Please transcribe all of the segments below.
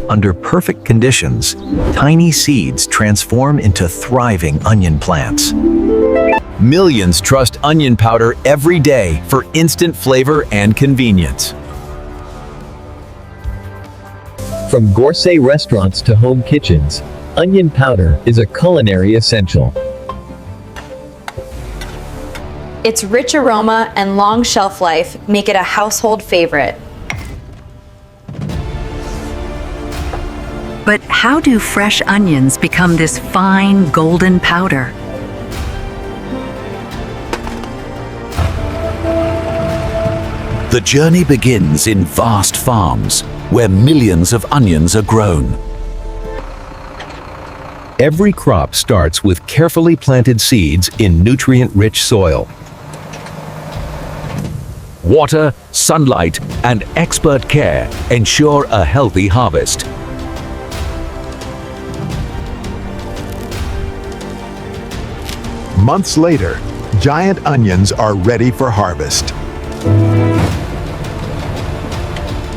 Under perfect conditions, tiny seeds transform into thriving onion plants. Millions trust onion powder every day for instant flavor and convenience. From gourmet restaurants to home kitchens, onion powder is a culinary essential. Its rich aroma and long shelf life make it a household favorite. But how do fresh onions become this fine golden powder? The journey begins in vast farms, where millions of onions are grown. Every crop starts with carefully planted seeds in nutrient-rich soil. Water, sunlight, and expert care ensure a healthy harvest. Months later, giant onions are ready for harvest.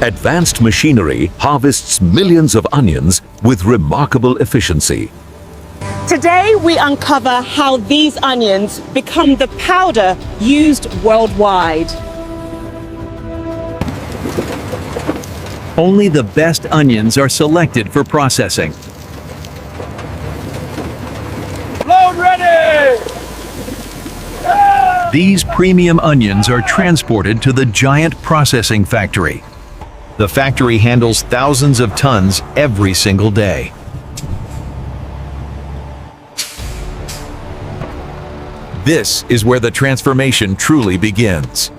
Advanced machinery harvests millions of onions with remarkable efficiency. Today, we uncover how these onions become the powder used worldwide. Only the best onions are selected for processing. Load ready! These premium onions are transported to the giant processing factory. The factory handles thousands of tons every single day. This is where the transformation truly begins.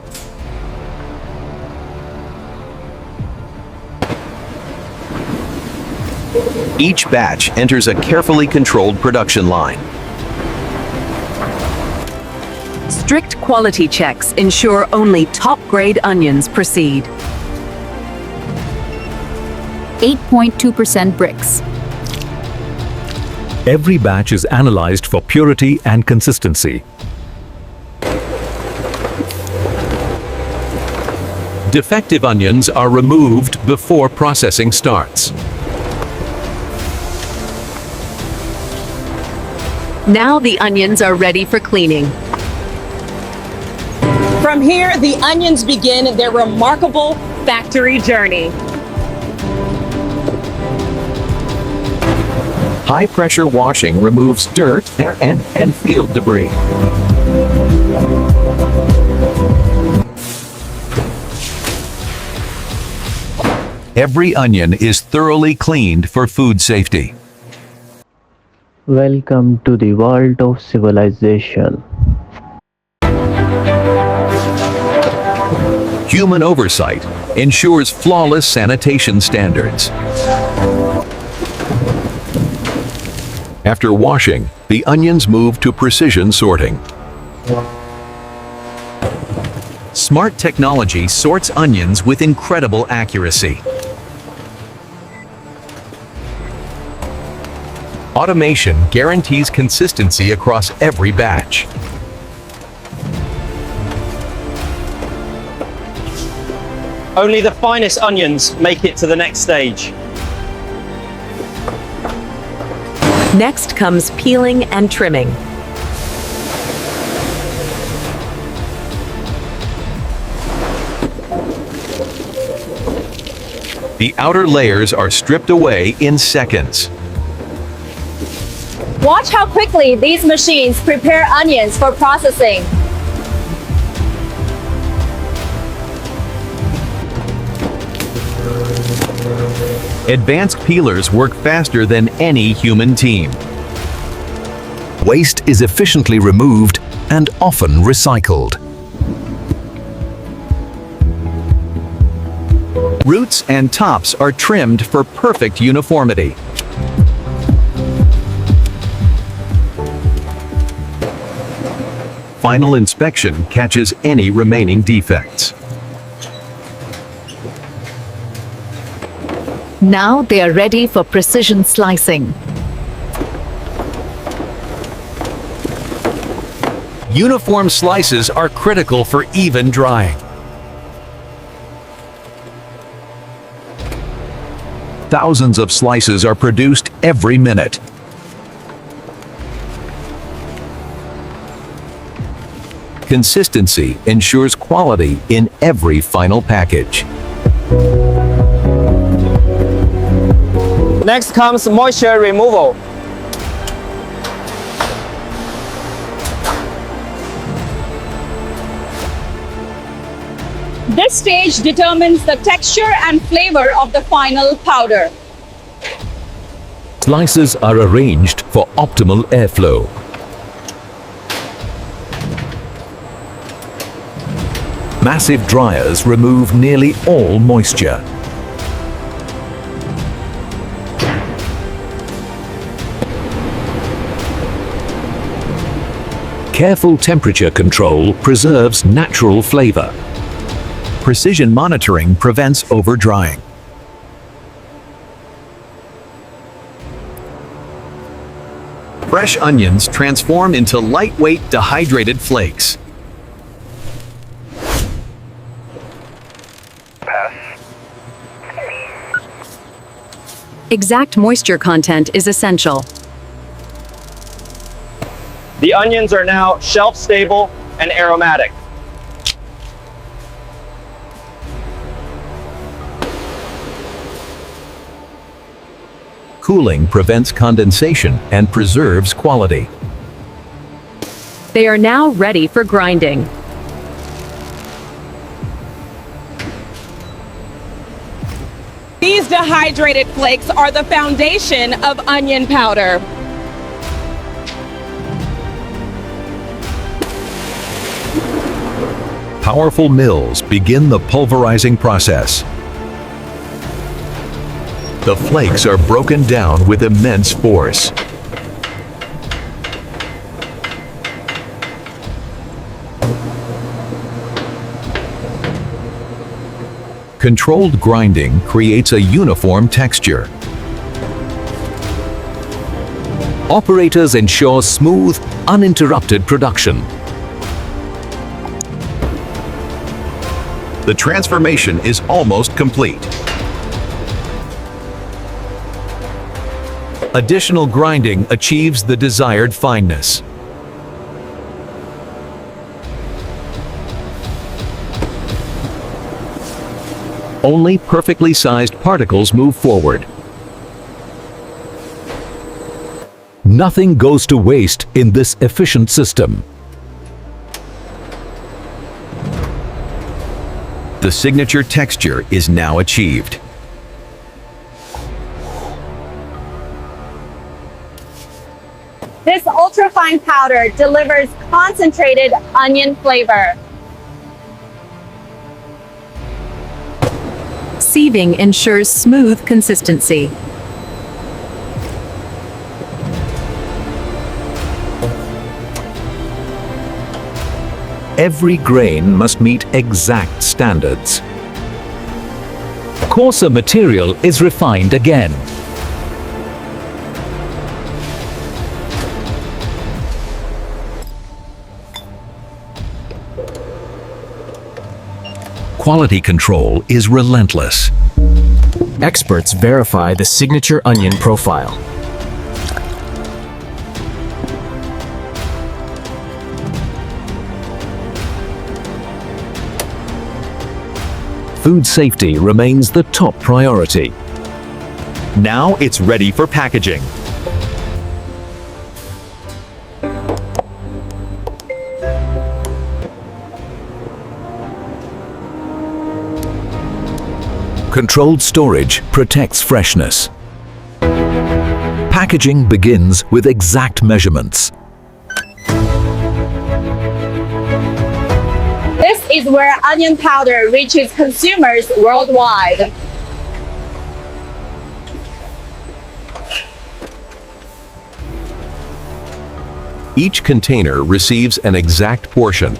Each batch enters a carefully controlled production line. Strict quality checks ensure only top-grade onions proceed. 8.2% bricks. Every batch is analyzed for purity and consistency. Defective onions are removed before processing starts. Now the onions are ready for cleaning. From here, the onions begin their remarkable factory journey. High-pressure washing removes dirt and field debris. Every onion is thoroughly cleaned for food safety. Welcome to the world of civilization. Human oversight ensures flawless sanitation standards. After washing, the onions move to precision sorting. Smart technology sorts onions with incredible accuracy. Automation guarantees consistency across every batch. Only the finest onions make it to the next stage. Next comes peeling and trimming. The outer layers are stripped away in seconds. Watch how quickly these machines prepare onions for processing. Advanced peelers work faster than any human team. Waste is efficiently removed and often recycled. Roots and tops are trimmed for perfect uniformity. Final inspection catches any remaining defects. Now they are ready for precision slicing. Uniform slices are critical for even drying. Thousands of slices are produced every minute. Consistency ensures quality in every final package. Next comes moisture removal. This stage determines the texture and flavor of the final powder. Slices are arranged for optimal airflow. Massive dryers remove nearly all moisture. Careful temperature control preserves natural flavor. Precision monitoring prevents over-drying. Fresh onions transform into lightweight dehydrated flakes. Exact moisture content is essential. The onions are now shelf-stable and aromatic. Cooling prevents condensation and preserves quality. They are now ready for grinding. These dehydrated flakes are the foundation of onion powder. Powerful mills begin the pulverizing process. The flakes are broken down with immense force. Controlled grinding creates a uniform texture. Operators ensure smooth, uninterrupted production. The transformation is almost complete. Additional grinding achieves the desired fineness. Only perfectly sized particles move forward. Nothing goes to waste in this efficient system. The signature texture is now achieved. This ultrafine powder delivers concentrated onion flavor. Sieving ensures smooth consistency. Every grain must meet exact standards. Coarser material is refined again. Quality control is relentless. Experts verify the signature onion profile. Food safety remains the top priority. Now it's ready for packaging. Controlled storage protects freshness. Packaging begins with exact measurements. This is where onion powder reaches consumers worldwide. Each container receives an exact portion.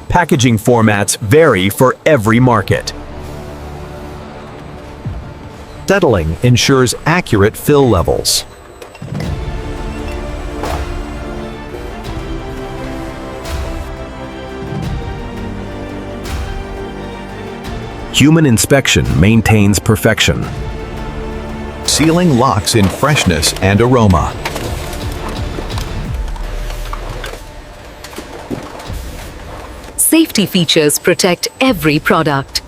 Packaging formats vary for every market. Settling ensures accurate fill levels. Human inspection maintains perfection. Sealing locks in freshness and aroma. Safety features protect every product.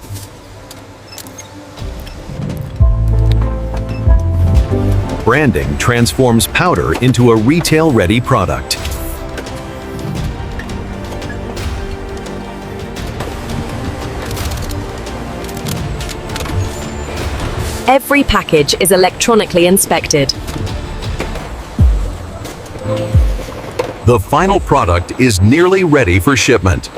Branding transforms powder into a retail-ready product. Every package is electronically inspected. The final product is nearly ready for shipment.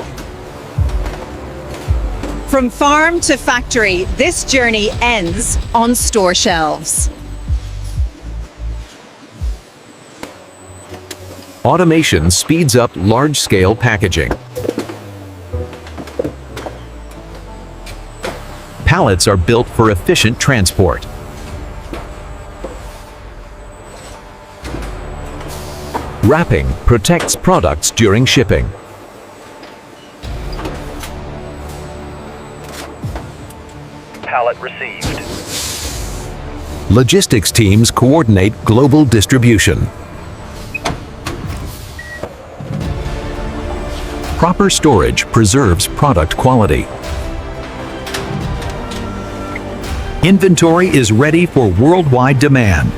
From farm to factory, this journey ends on store shelves. Automation speeds up large-scale packaging. Pallets are built for efficient transport. Wrapping protects products during shipping. Pallet received. Logistics teams coordinate global distribution. Proper storage preserves product quality. Inventory is ready for worldwide demand.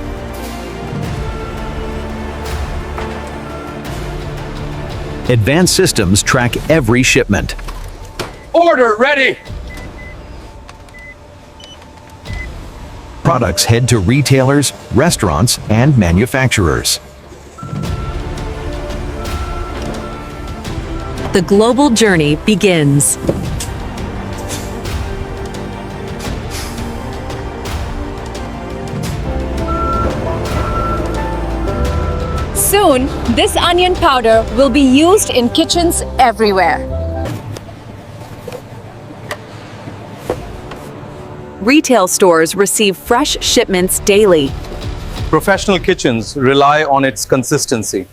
Advanced systems track every shipment. Order ready! Products head to retailers, restaurants, and manufacturers. The global journey begins. Soon, this onion powder will be used in kitchens everywhere. Retail stores receive fresh shipments daily. Professional kitchens rely on its consistency.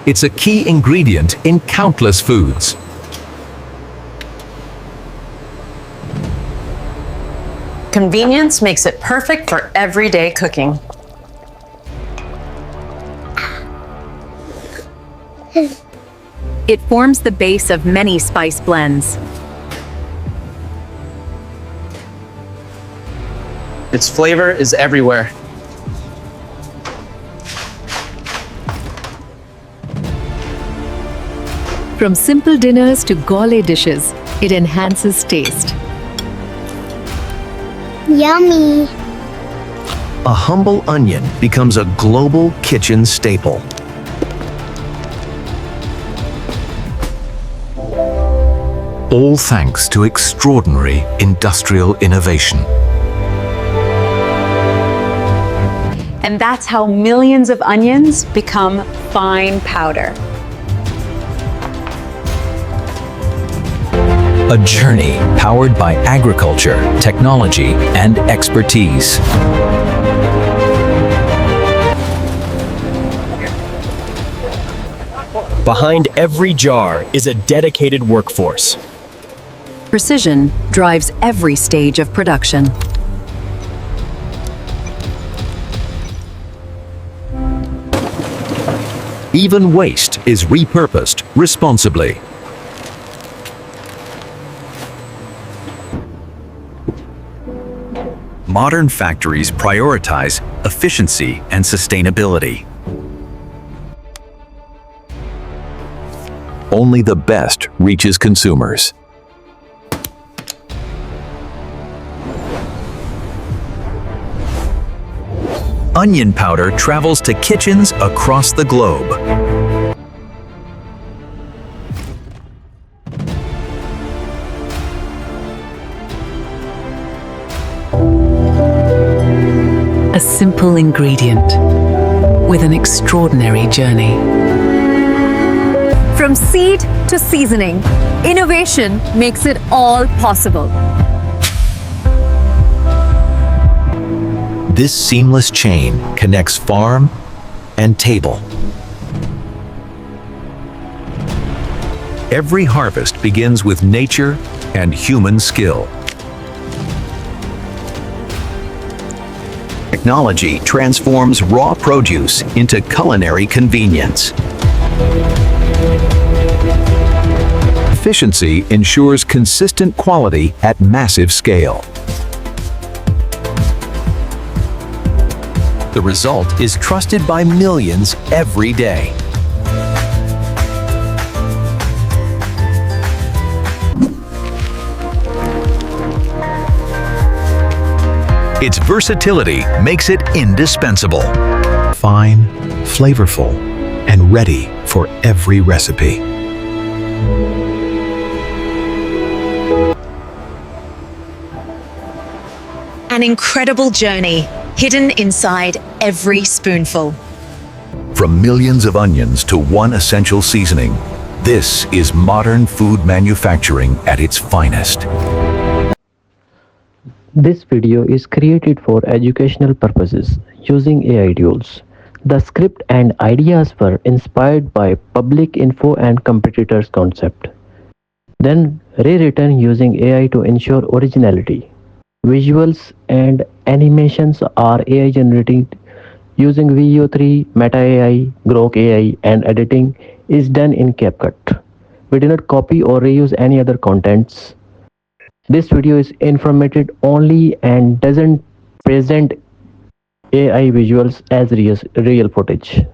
It's a key ingredient in countless foods. Convenience makes it perfect for everyday cooking. It forms the base of many spice blends. Its flavor is everywhere. From simple dinners to gourmet dishes, it enhances taste. Yummy. A humble onion becomes a global kitchen staple. All thanks to extraordinary industrial innovation. And that's how millions of onions become fine powder. A journey powered by agriculture, technology, and expertise. Behind every jar is a dedicated workforce. Precision drives every stage of production. Even waste is repurposed responsibly. Modern factories prioritize efficiency and sustainability. Only the best reaches consumers. Onion powder travels to kitchens across the globe. A simple ingredient with an extraordinary journey. From seed to seasoning, innovation makes it all possible. This seamless chain connects farm and table. Every harvest begins with nature and human skill. Technology transforms raw produce into culinary convenience. Efficiency ensures consistent quality at massive scale. The result is trusted by millions every day. Its versatility makes it indispensable. Fine, flavorful, and ready for every recipe. An incredible journey hidden inside every spoonful. From millions of onions to one essential seasoning, this is modern food manufacturing at its finest. This video is created for educational purposes using AI tools. The script and ideas were inspired by public info and competitors concept, then rewritten using AI to ensure originality. Visuals and animations are AI generated using Veo 3, Meta AI, Grok AI, and editing is done in CapCut. We do not copy or reuse any other contents. This video is informative only and doesn't present AI visuals as real footage.